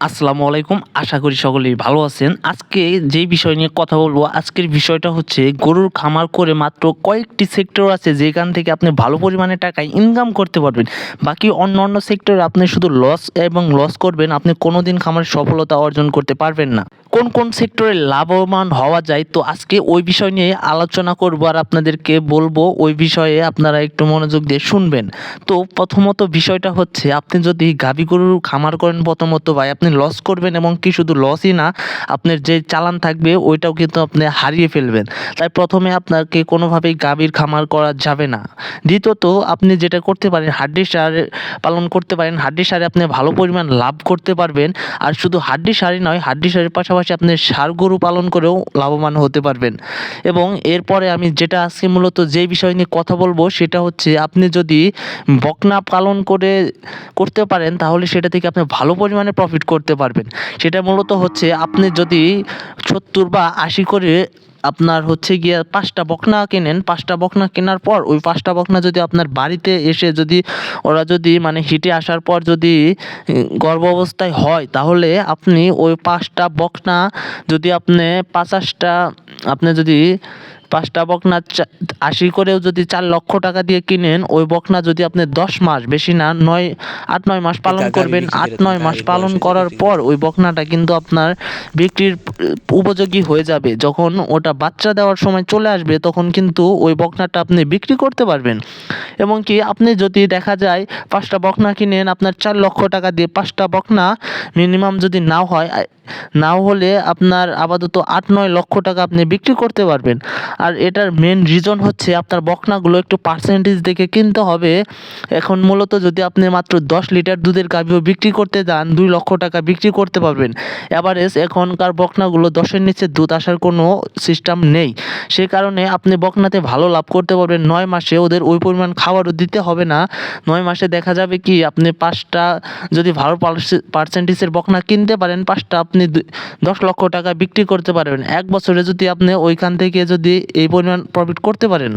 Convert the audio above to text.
আসসালামু আলাইকুম। আশা করি সকলেই ভালো আছেন। আজকে যেই বিষয় নিয়ে কথা বলবো, আজকের বিষয়টা হচ্ছে গরুর খামার করে মাত্র কয়েকটি সেক্টর আছে যেখান থেকে আপনি ভালো পরিমাণে টাকা ইনকাম করতে পারবেন। বাকি অন্যান্য সেক্টরে আপনি শুধু লস এবং লস করবেন, আপনি কোনোদিন খামারে সফলতা অর্জন করতে পারবেন না। কোন কোন সেক্টরে লাভবান হওয়া যায়, তো আজকে ওই বিষয় নিয়ে আলোচনা করব আর আপনাদেরকে বলবো, ওই বিষয়ে আপনারা একটু মনোযোগ দিয়ে শুনবেন। তো প্রথমত বিষয়টা হচ্ছে, আপনি যদি গাভী গরুর খামার করেন, প্রথমত ভাই আপনি লস করবেন, এবং কি শুধু লসই না, আপনার যে চালান থাকবে ওইটাও কিন্তু আপনি হারিয়ে ফেলবেন। তাই প্রথমে আপনাকে কোনোভাবেই গাভীর খামার করা যাবে না। দ্বিতীয়ত আপনি যেটা করতে পারেন, হাড্ডি সার পালন করতে পারেন। হাড্ডি সারে আপনি ভালো পরিমাণ লাভ করতে পারবেন। আর শুধু হাড্ডি সারই নয়, হাড্ডি সারের পাশাপাশি আপনি ষাঁড় গরু পালন করেও লাভবান হতে পারবেন। এবং এরপরে আমি যেটা আজকে মূলত যে বিষয় নিয়ে কথা বলবো, সেটা হচ্ছে আপনি যদি বকনা পালন করতে পারেন, তাহলে সেটা থেকে আপনি ভালো পরিমাণে প্রফিট করতে পারবেন। সেটা মূলত হচ্ছে, আপনি যদি 70 বা 80 করে আপনার হচ্ছে গিয়ে 5টা বকনা কেনেন, 5টা বকনা কেনার পর ওই 5টা বকনা যদি আপনার বাড়িতে এসে যদি ওরা যদি মানে হিটে আসার পর যদি গর্ভ অবস্থায় হয়, তাহলে আপনি ওই 5টা বকনা যদি আপনি 50টা আপনি যদি 5টা বকনা 80 করেও যদি 4 লক্ষ টাকা দিয়ে কিনেন, ওই বকনা যদি আপনি 10 মাস, বেশি না, 8-9 মাস পালন করবেন, 8-9 মাস পালন করার পর ওই বকনাটা কিন্তু আপনার বিক্রির উপযোগী হয়ে যাবে। যখন ওটা বাচ্চা দেওয়ার সময় চলে আসবে, তখন কিন্তু ওই বকনাটা আপনি বিক্রি করতে পারবেন। এবং কি আপনি যদি দেখা যায় 5টা বকনা কিনেন আপনার 4 লক্ষ টাকা দিয়ে, 5টা বকনা মিনিমাম যদি নাও হলে আপনার আপাতত 8-9 লক্ষ টাকা আপনি বিক্রি করতে পারবেন। আর এটার মেন রিজন হচ্ছে, আপনার বকনাগুলো একটু পার্সেন্টেজ দেখে কিনতে হবে। এখন মূলত যদি আপনি মাত্র 10 লিটার দুধের গাভীও বিক্রি করতে যান, 2 লক্ষ টাকা বিক্রি করতে পারবেন। এভারেজ এখনকার বকনাগুলো 10-এর নিচে দুধ আসার কোনো সিস্টেম নেই। সে কারণে আপনি বকনাতে ভালো লাভ করতে পারবেন। 9 মাসে ওদের ওই পরিমাণ খাবারও দিতে হবে না। 9 মাসে দেখা যাবে কি, আপনি 5টা যদি ভালো পার্সেন্টেজের বকনা কিনতে পারেন, 5টা আপনি 10 লক্ষ টাকা বিক্রি করতে পারবেন। 1 বছরে যদি আপনি ওইখান থেকে যদি এই পরিমাণ প্রফিট করতে পারেন,